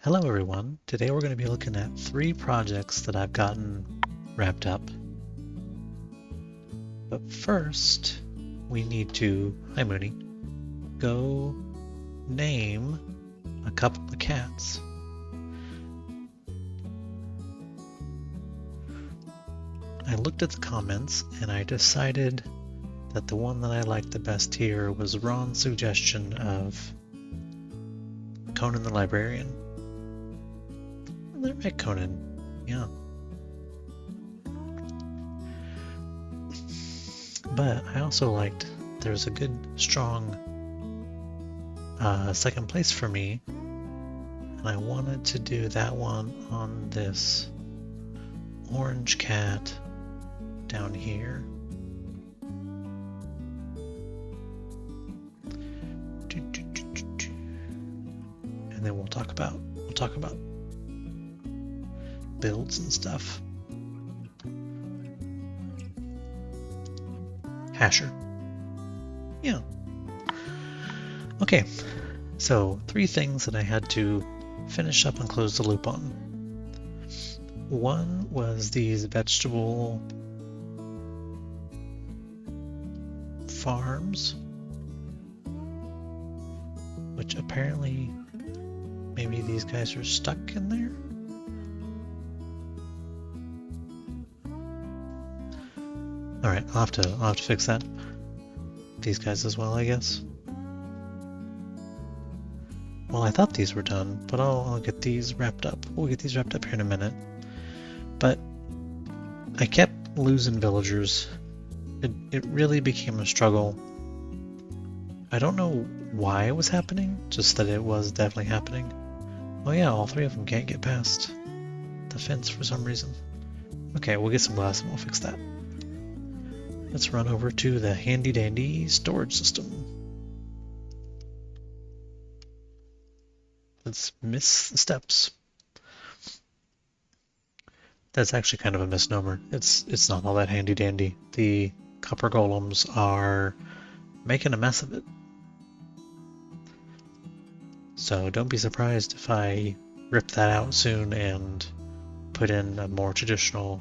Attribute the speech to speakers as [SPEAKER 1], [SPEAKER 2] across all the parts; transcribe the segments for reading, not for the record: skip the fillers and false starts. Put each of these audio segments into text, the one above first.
[SPEAKER 1] Hello everyone, today we're going to be looking at 3 projects that I've gotten wrapped up. But first, we need to, hi Mooney, go name a couple of cats. I looked at the comments and I decided that the one that I liked the best here was Ron's suggestion of Conan the Librarian. I met Conan, yeah. But I also liked, there's a good, strong second place for me, and I wanted to do that one on this orange cat down here. And then we'll talk about builds and stuff. Hasher. Yeah. Okay, so 3 things that I had to finish up and close the loop on. One was these vegetable farms, which apparently maybe these guys are stuck in there. Alright, I'll have to fix that. These guys as well, I guess. Well, I thought these were done, but I'll get these wrapped up. We'll get these wrapped up here in a minute. But I kept losing villagers. It really became a struggle. I don't know why it was happening, just that it was definitely happening. Oh yeah, all 3 of them can't get past the fence for some reason. Okay, we'll get some glass and we'll fix that. Let's run over to the handy dandy storage system. Let's miss the steps. That's actually kind of a misnomer. It's not all that handy dandy. The copper golems are making a mess of it. So don't be surprised if I rip that out soon and put in a more traditional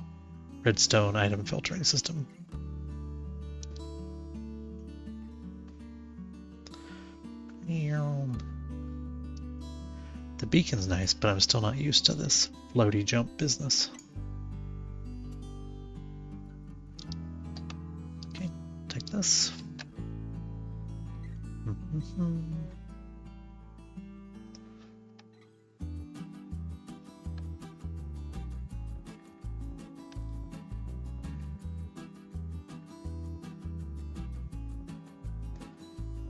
[SPEAKER 1] redstone item filtering system. The beacon's nice, but I'm still not used to this floaty jump business. Okay, take this.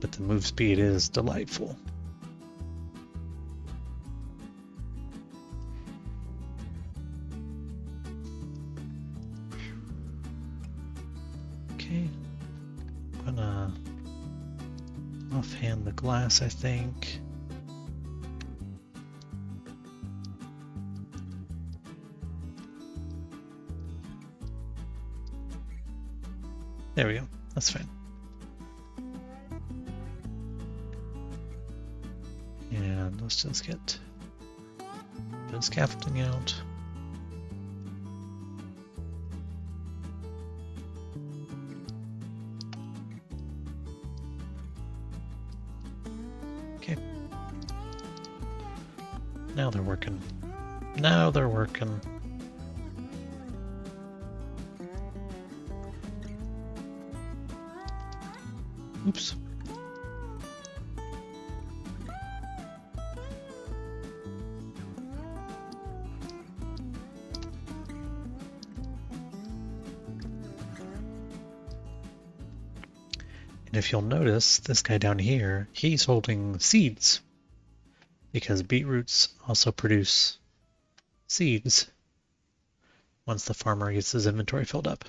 [SPEAKER 1] But the move speed is delightful. Okay, I'm gonna offhand the glass, I think. There we go, that's fine. And let's just get the scaffolding out. Okay. Now they're working. Now they're working. Oops. And if you'll notice, this guy down here, he's holding seeds, because beetroots also produce seeds once the farmer gets his inventory filled up.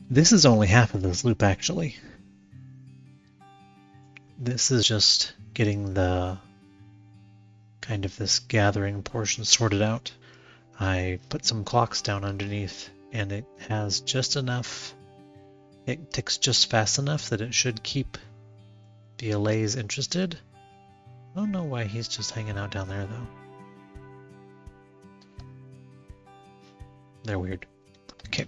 [SPEAKER 1] This is only half of this loop, actually. This is just getting the kind of this gathering portion sorted out. I put some clocks down underneath, and it has just enough, it ticks just fast enough that it should keep the allays interested, I don't know why he's just hanging out down there, though. They're weird. Okay.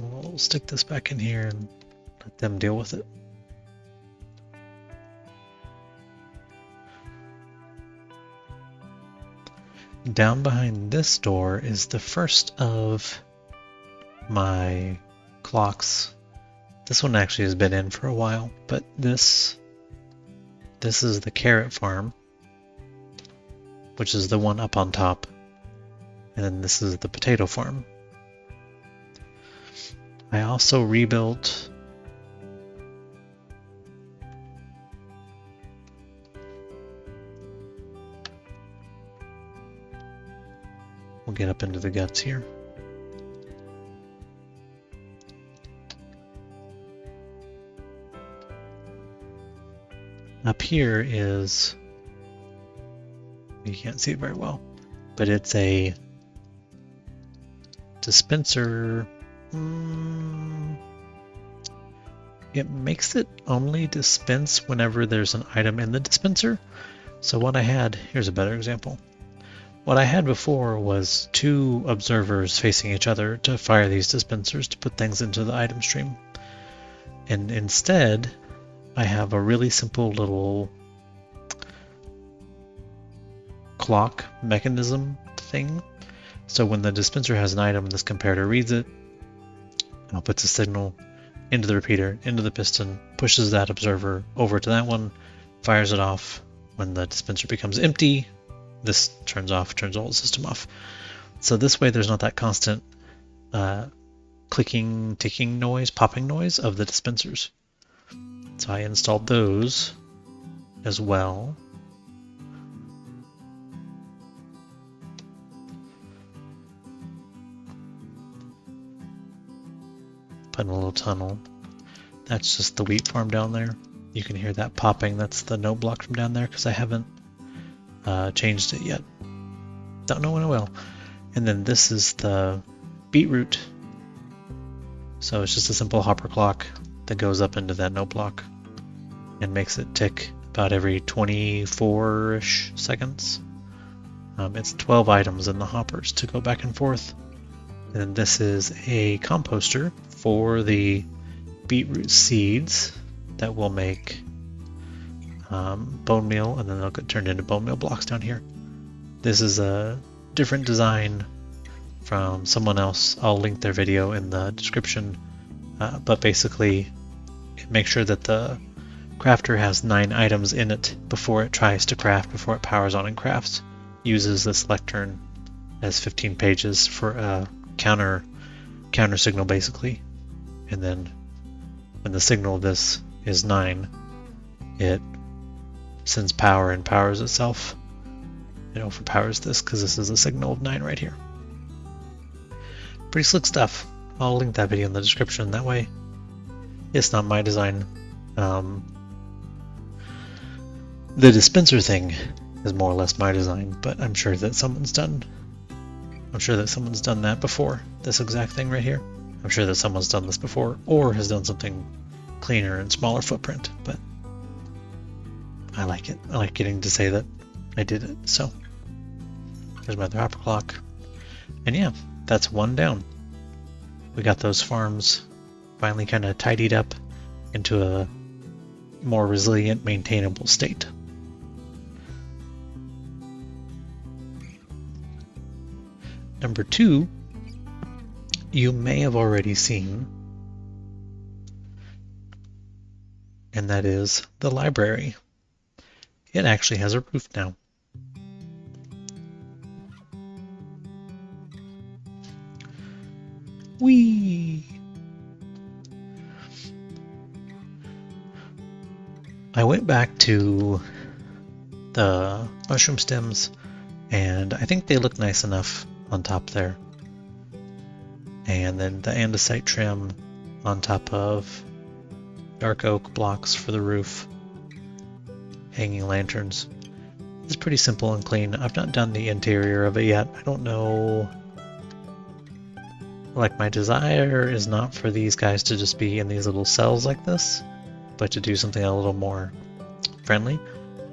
[SPEAKER 1] We'll stick this back in here and let them deal with it. Down behind this door is the first of my clocks. This one actually has been in for a while, but this is the carrot farm, which is the one up on top, and then this is the potato farm. I also rebuilt we'll get up into the guts here. Up here is, you can't see it very well, but it's a dispenser. It makes it only dispense whenever there's an item in the dispenser. So what I had, here's a better example. What I had before was two observers facing each other to fire these dispensers to put things into the item stream. And instead, I have a really simple little clock mechanism thing. So when the dispenser has an item, this comparator reads it, puts a signal into the repeater, into the piston, pushes that observer over to that one, fires it off. When the dispenser becomes empty, this turns off, turns the whole system off. So this way there's not that constant clicking, ticking noise, popping noise of the dispensers. So I installed those as well. Put in a little tunnel. That's just the wheat farm down there. You can hear that popping. That's the note block from down there because I haven't changed it yet. Don't know when I will. And then this is the beetroot. So it's just a simple hopper clock that goes up into that note block and makes it tick about every 24-ish seconds. It's 12 items in the hoppers to go back and forth. And then this is a composter for the beetroot seeds that will make bone meal, and then they'll get turned into bone meal blocks down here. This is a different design from someone else. I'll link their video in the description, but basically make sure that the crafter has 9 items in it before it tries to craft, before it powers on and crafts. Uses this lectern as 15 pages for a counter signal basically, and then when the signal of this is 9, it sends power and powers itself. It overpowers this because this is a signal of 9 right here. Pretty slick stuff. I'll link that video in the description. That way it's not my design. The dispenser thing is more or less my design, but I'm sure that someone's done that before, this exact thing right here. I'm sure that someone's done this before or has done something cleaner and smaller footprint, but I like it. I like getting to say that I did it. So there's my other hopper clock. And yeah, that's one down. We got those farms finally kind of tidied up into a more resilient, maintainable state. Number 2, you may have already seen, and that is the library. It actually has a roof now. Whee! I went back to the mushroom stems, and I think they look nice enough on top there. And then the andesite trim on top of dark oak blocks for the roof. Hanging lanterns. It's pretty simple and clean. I've not done the interior of it yet. I don't know like my desire is not for these guys to just be in these little cells like this, but to do something a little more friendly.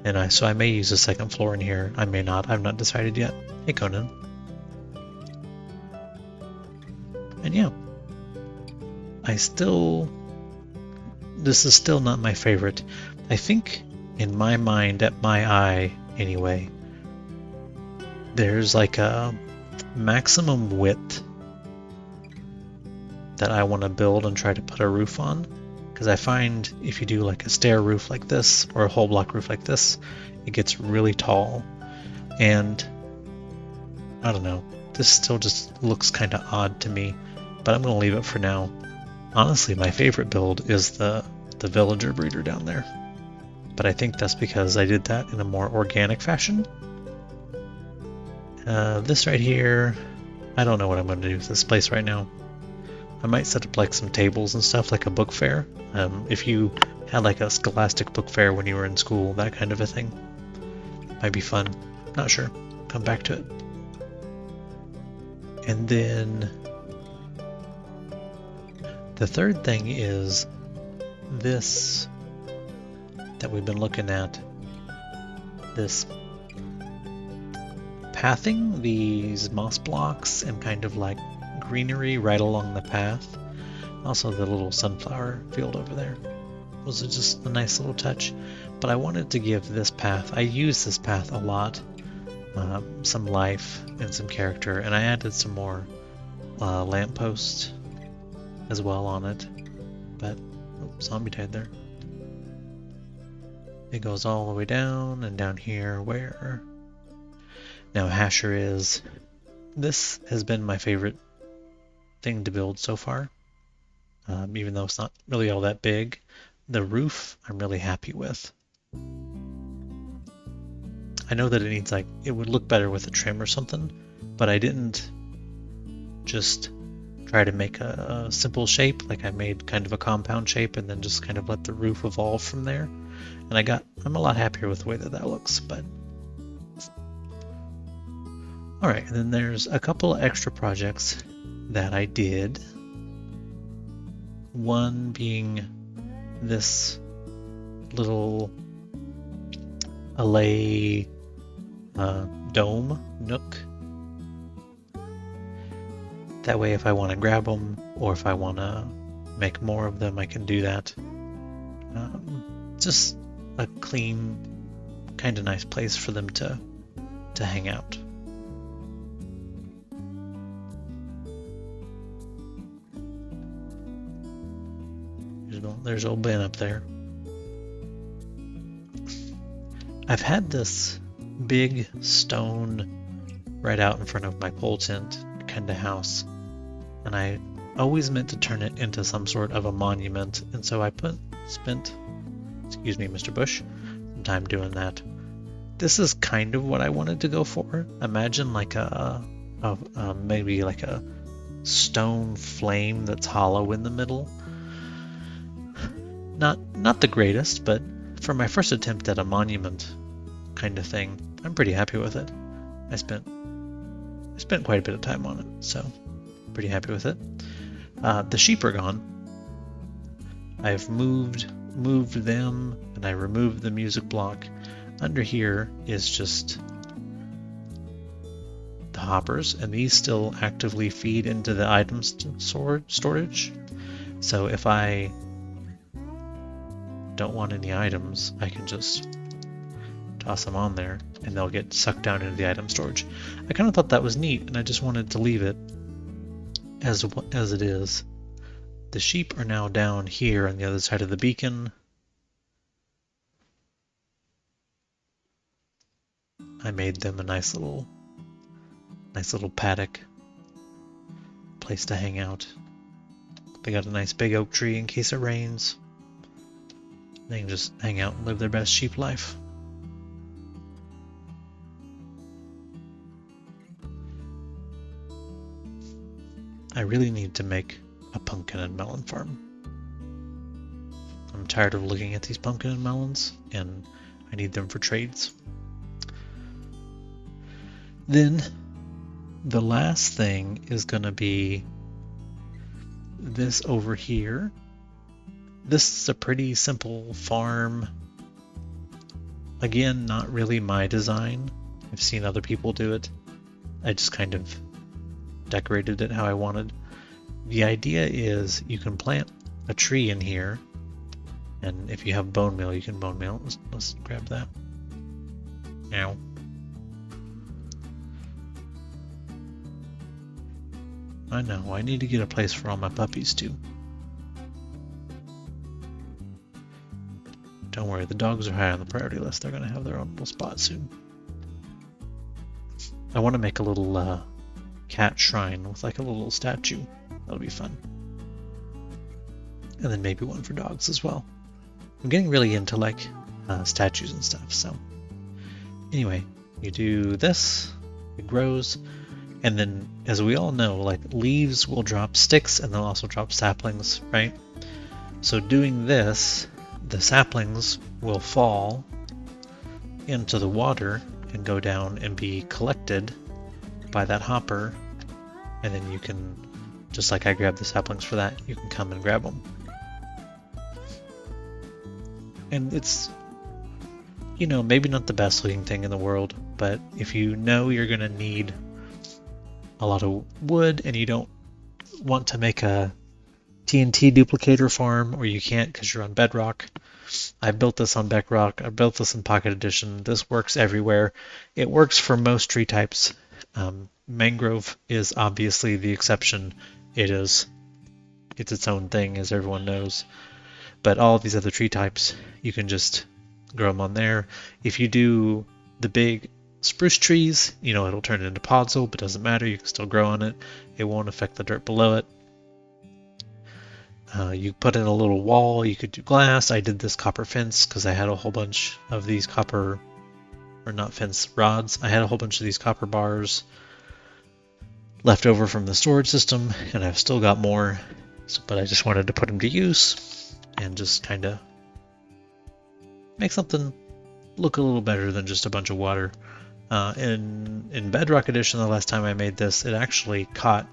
[SPEAKER 1] And so I may use a second floor in here. I may not. I've not decided yet. Hey, Conan. And yeah, this is still not my favorite. I think in my mind, at my eye anyway, there's like a maximum width that I want to build and try to put a roof on. Because I find if you do like a stair roof like this or a whole block roof like this, it gets really tall. And I don't know, this still just looks kind of odd to me, but I'm going to leave it for now. Honestly, my favorite build is the villager breeder down there. But I think that's because I did that in a more organic fashion. This right here, I don't know what I'm going to do with this place right now. I might set up like some tables and stuff, like a book fair. If you had like a scholastic book fair when you were in school, that kind of a thing. Might be fun. Not sure. Come back to it. And then the third thing is this that we've been looking at. This pathing these moss blocks and kind of like greenery right along the path. Also the little sunflower field over there was just a nice little touch. But I wanted to give this path, I use this path a lot, some life and some character, and I added some more lampposts as well on it. But zombie died there. It goes all the way down and down here where now Hasher is. This has been my favorite thing to build so far, even though it's not really all that big. The roof I'm really happy with. I know that it needs like, it would look better with a trim or something, but I didn't just try to make a simple shape. Like I made kind of a compound shape and then just kind of let the roof evolve from there. And I'm a lot happier with the way that looks, but all right. And then there's a couple of extra projects that I did. One being this little allay dome nook. That way if I want to grab them or if I want to make more of them, I can do that. Just a clean, kind of nice place for them to hang out. There's old Ben up there. I've had this big stone right out in front of my pole tent kind of house, and I always meant to turn it into some sort of a monument, and so I spent, excuse me, Mr. Bush, some time doing that. This is kind of what I wanted to go for. Imagine like maybe like a stone flame that's hollow in the middle. Not the greatest, but for my first attempt at a monument kind of thing, I'm pretty happy with it. I spent quite a bit of time on it, so pretty happy with it. The sheep are gone. I've moved them, and I removed the music block. Under here is just the hoppers, and these still actively feed into the item storage. So if I don't want any items, I can just toss them on there and they'll get sucked down into the item storage. I kind of thought that was neat, and I just wanted to leave it as it is. The sheep are now down here on the other side of the beacon. I made them a nice little paddock place to hang out. They got a nice big oak tree in case it rains. They can just hang out and live their best sheep life. I really need to make a pumpkin and melon farm. I'm tired of looking at these pumpkin and melons, and I need them for trades. Then the last thing is going to be this over here. This is a pretty simple farm. Again, not really my design. I've seen other people do it. I just kind of decorated it how I wanted. The idea is you can plant a tree in here, and if you have bone meal, you can bone meal. Let's grab that. Ow. I know, I need to get a place for all my puppies too. Don't worry, the dogs are high on the priority list. They're gonna have their own little spot soon. I want to make a little cat shrine with like a little statue. That'll be fun. And then maybe one for dogs as well. I'm getting really into like statues and stuff, so anyway, you do this, it grows, and then as we all know, like leaves will drop sticks and they'll also drop saplings, right? So doing this, the saplings will fall into the water and go down and be collected by that hopper, and then you can, just like I grabbed the saplings for that, you can come and grab them. And it's, you know, maybe not the best looking thing in the world, but if you know you're gonna need a lot of wood and you don't want to make a TNT duplicator farm, or you can't because you're on Bedrock. I built this on Bedrock. I built this in Pocket Edition. This works everywhere. It works for most tree types. Mangrove is obviously the exception. It's its own thing, as everyone knows. But all of these other tree types, you can just grow them on there. If you do the big spruce trees, you know, it'll turn into podzol, but it doesn't matter. You can still grow on it. It won't affect the dirt below it. You put in a little wall. You could do glass. I did this copper fence because I had a whole bunch of these copper, or not fence, rods. I had a whole bunch of these copper bars left over from the storage system, and I've still got more, but I just wanted to put them to use and just kind of make something look a little better than just a bunch of water. In Bedrock Edition, the last time I made this, it actually caught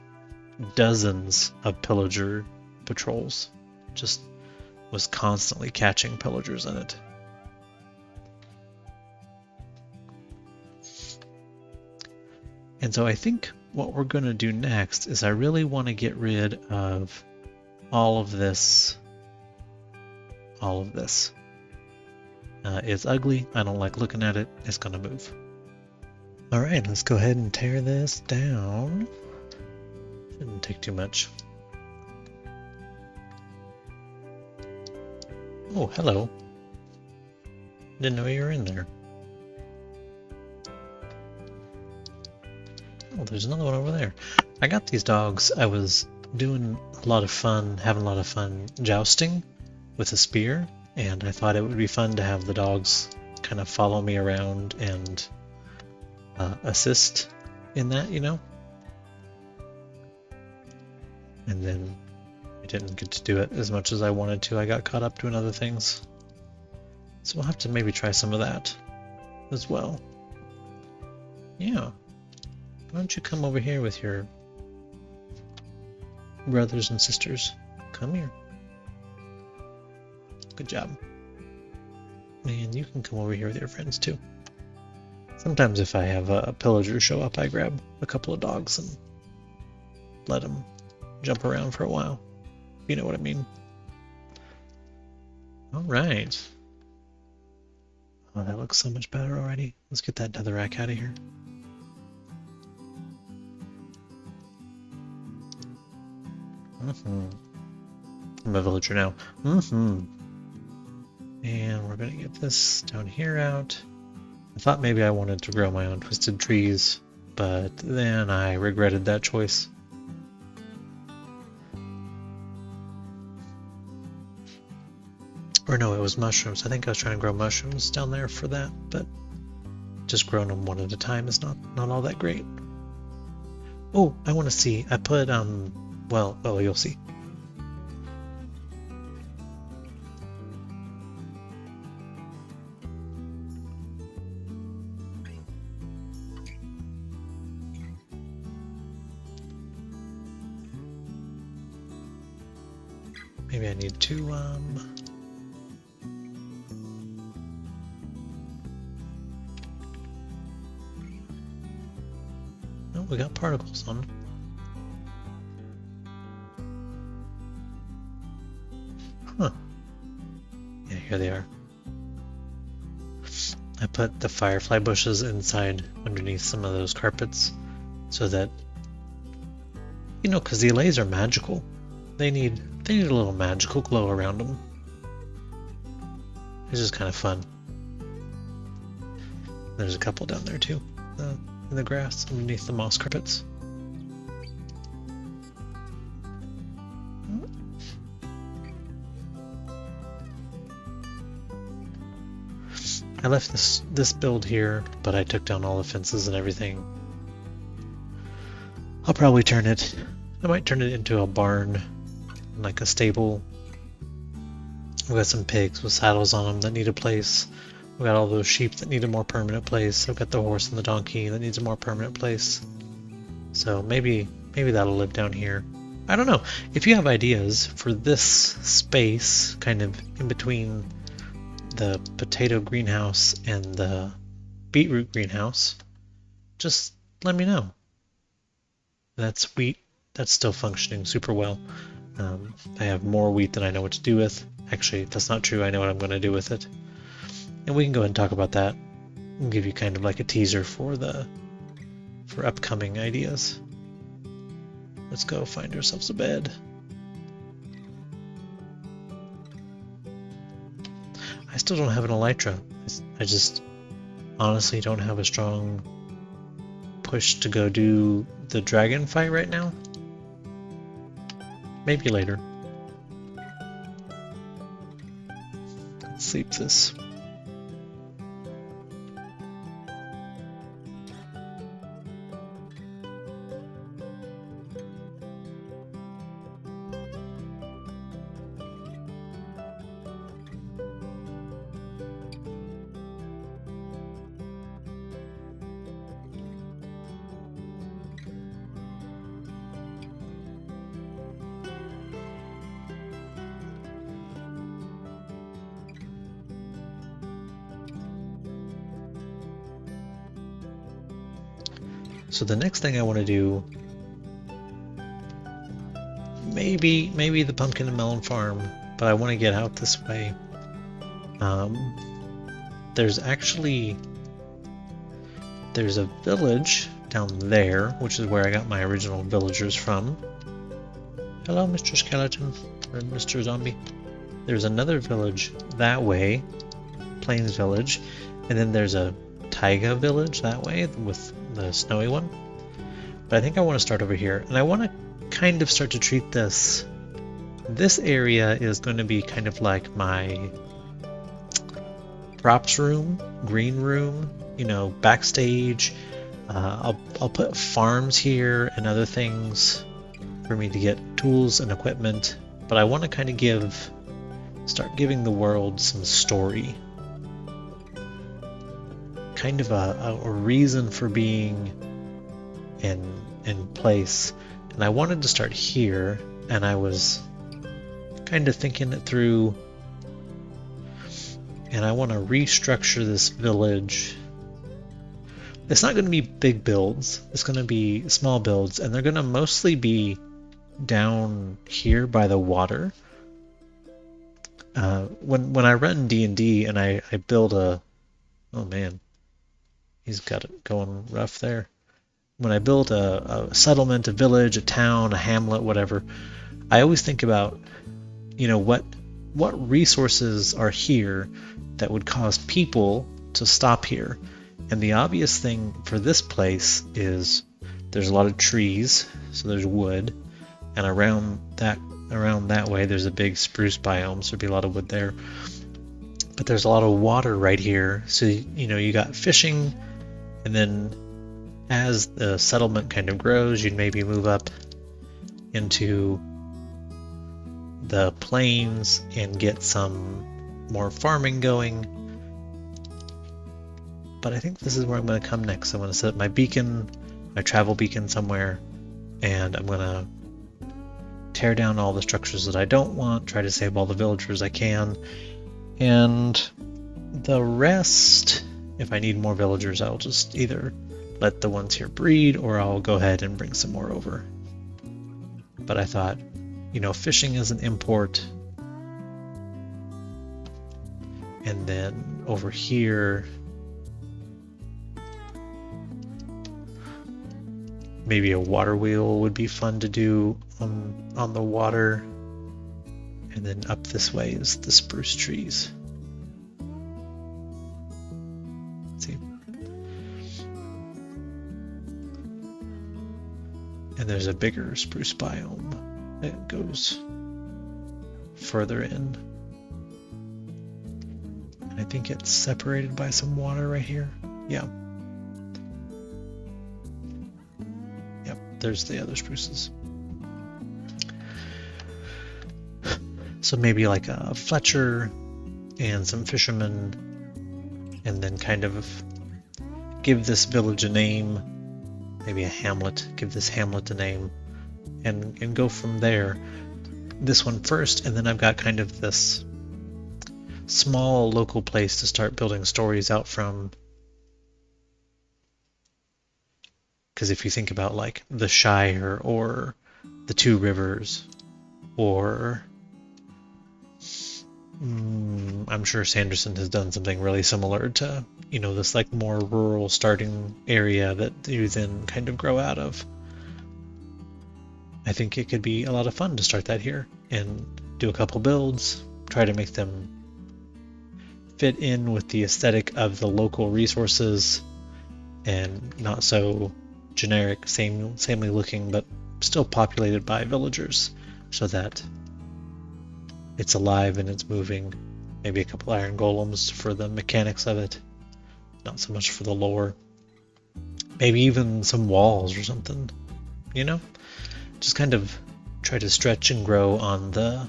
[SPEAKER 1] dozens of pillager patrols. Just was constantly catching pillagers in it. And so I think what we're going to do next is I really want to get rid of all of this. It's ugly. I don't like looking at it. It's going to move. All right, let's go ahead and tear this down. Shouldn't take too much. Oh, hello. Didn't know you were in there. Oh, there's another one over there. I got these dogs. I was doing a lot of fun, having a lot of fun jousting with a spear, and I thought it would be fun to have the dogs kind of follow me around and assist in that, you know? And then I didn't get to do it as much as I wanted to. I got caught up doing other things. So we'll have to maybe try some of that as well. Yeah. Why don't you come over here with your brothers and sisters? Come here. Good job. And you can come over here with your friends too. Sometimes if I have a pillager show up, I grab a couple of dogs and let them jump around for a while. You know what I mean? All right. Oh, that looks so much better already. Let's get that netherrack out of here. I'm a villager now. And we're gonna get this down here out. I thought maybe I wanted to grow my own twisted trees, but then I regretted that choice. Or no, it was mushrooms. I think I was trying to grow mushrooms down there for that, but just growing them one at a time is not all that great. Oh, I want to see. I put well, you'll see. maybe I need to, oh, we got particles on. Huh. Yeah, here they are. I put the firefly bushes inside underneath some of those carpets so that, you know, because the allays are magical. They need a little magical glow around them. It's just kind of fun. There's a couple down there too, in the grass underneath the moss carpets. I left this build here, but I took down all the fences and everything. I'll probably turn it, I might turn it into a barn, like a stable. I've got some pigs with saddles on them that need a place. I've got all those sheep that need a more permanent place. I've got the horse and the donkey that needs a more permanent place. So maybe that'll live down here. I don't know. If you have ideas for this space, kind of in between the potato greenhouse and the beetroot greenhouse, just let me know. That's wheat. That's still functioning super well. I have more wheat than I know what to do with. Actually, that's not true. I know what I'm going to do with it. And we can go ahead and talk about that. I'll give you kind of like a teaser for upcoming ideas. Let's go find ourselves a bed. I still don't have an elytra. I just honestly don't have a strong push to go do the dragon fight right now. Maybe later. Let's sleep this. So the next thing I want to do, maybe the pumpkin and melon farm, but I want to get out this way. There's a village down there, which is where I got my original villagers from. Hello, Mr. Skeleton, or Mr. Zombie. There's another village that way, Plains Village, and then there's a Taiga village that way with the snowy one. But I think I want to start over here, and I want to kind of start to treat this area is going to be kind of like my props room, green room, you know, backstage. I'll put farms here and other things for me to get tools and equipment, but I want to kind of start giving the world some story. Kind of a reason for being in place. And I wanted to start here, and I was kind of thinking it through, and I want to restructure this village. It's not going to be big builds, it's going to be small builds, and they're going to mostly be down here by the water. When I run D&D and I build a... Oh man, he's got it going rough there. When I build a settlement, a village, a town, a hamlet, whatever, I always think about, you know, what resources are here that would cause people to stop here. And the obvious thing for this place is there's a lot of trees, so there's wood, and around that way there's a big spruce biome, so there'd be a lot of wood there. But there's a lot of water right here, so you know, you got fishing, and then as the settlement kind of grows, you'd maybe move up into the plains and get some more farming going. But I think this is where I'm going to come next. I'm going to set up my beacon, my travel beacon somewhere, and I'm going to tear down all the structures that I don't want, try to save all the villagers I can, and the rest, if I need more villagers, I'll just either let the ones here breed, or I'll go ahead and bring some more over. But I thought, you know, fishing is an import. And then over here, maybe a water wheel would be fun to do on the water. And then up this way is the spruce trees. Let's see. And there's a bigger spruce biome that goes further in. And I think it's separated by some water right here. Yeah. Yep, there's the other spruces. So maybe like a Fletcher and some fishermen, and then kind of give this village a name, maybe a hamlet, give this hamlet a name, and go from there. This one first, and then I've got kind of this small local place to start building stories out from. Because if you think about like the Shire or the Two Rivers, or I'm sure Sanderson has done something really similar to, you know, this like more rural starting area that you then kind of grow out of. I think it could be a lot of fun to start that here and do a couple builds, try to make them fit in with the aesthetic of the local resources and not so generic, samely looking, but still populated by villagers, so that it's alive and it's moving. Maybe a couple iron golems for the mechanics of it, not so much for the lore. Maybe even some walls or something, you know? Just kind of try to stretch and grow on the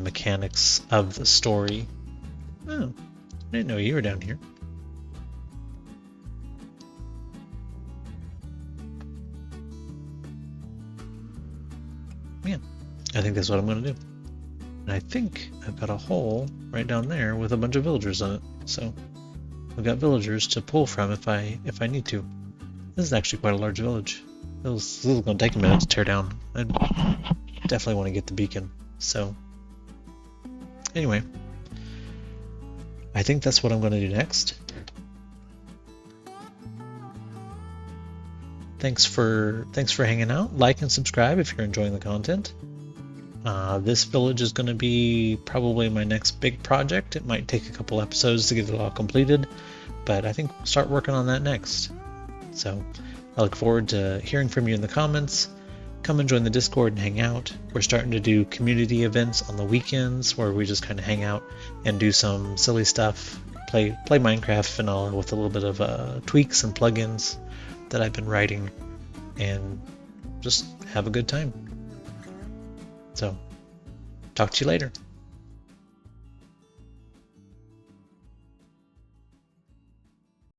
[SPEAKER 1] mechanics of the story. Oh, I didn't know you were down here. Yeah, I think that's what I'm going to do. And I think I've got a hole right down there with a bunch of villagers on it. So I've got villagers to pull from if I need to. This is actually quite a large village. This is going to take a minute to tear down. I definitely want to get the beacon. So anyway, I think that's what I'm going to do next. Thanks for hanging out. Like and subscribe if you're enjoying the content. This village is going to be probably my next big project. It might take a couple episodes to get it all completed, but I think we'll start working on that next. So I look forward to hearing from you in the comments. Come and join the Discord and hang out. We're starting to do community events on the weekends where we just kind of hang out and do some silly stuff, play Minecraft vanilla with a little bit of tweaks and plugins that I've been writing, and just have a good time. So, talk to you later.